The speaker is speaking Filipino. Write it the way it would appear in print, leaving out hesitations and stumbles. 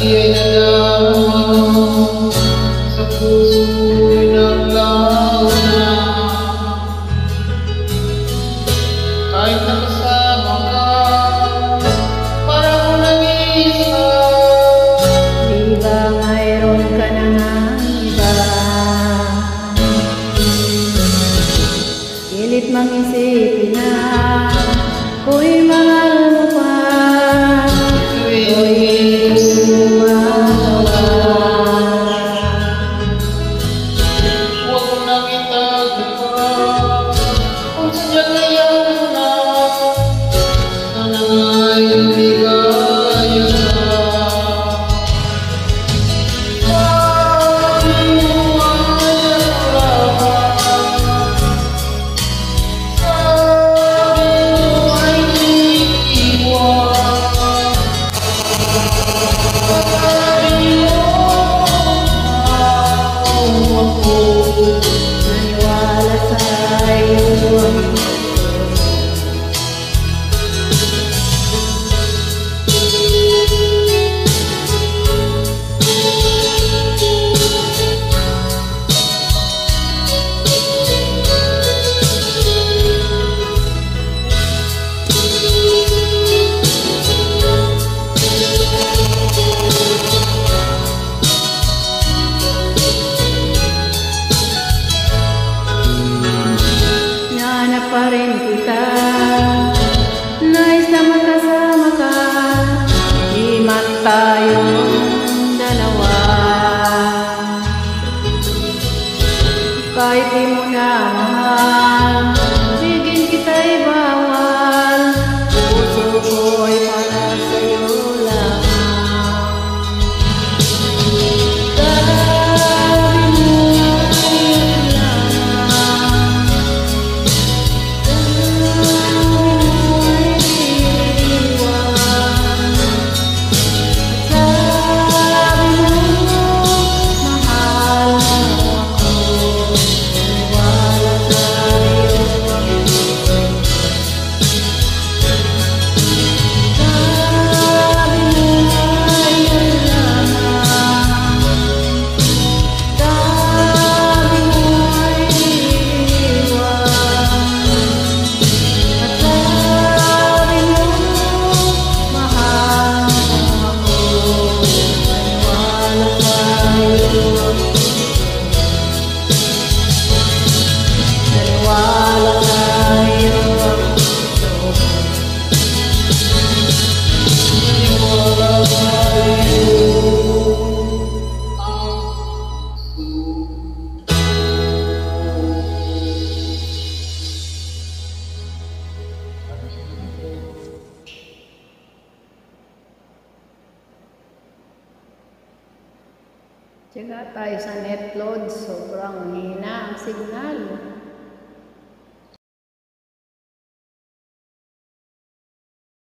ay nadama sa puso'y naglaho na. Kahit nakasama ka, parang nag-iisa. Di ba mayroon ka na nga iba? Pilit mang isipin na ako'y mahal mo pa. Ako'y gumagawa. Huwag mo nang itago pa kung sadyang ayaw mo na. Sana nga'y lumigaya na. Sabi mo ay wala ka. Sabi mo ay iiwan. Sabi mo ako. Naniwala sa'yo ang pa rin kita. Nais na magkasama ka, di man tayong dalawa. Kahit di mo na mahal, bigin kita'y bawal. Puso ko ay para sa'yo lang. Tsaka tayo sa netload, sobrang hina ang signal.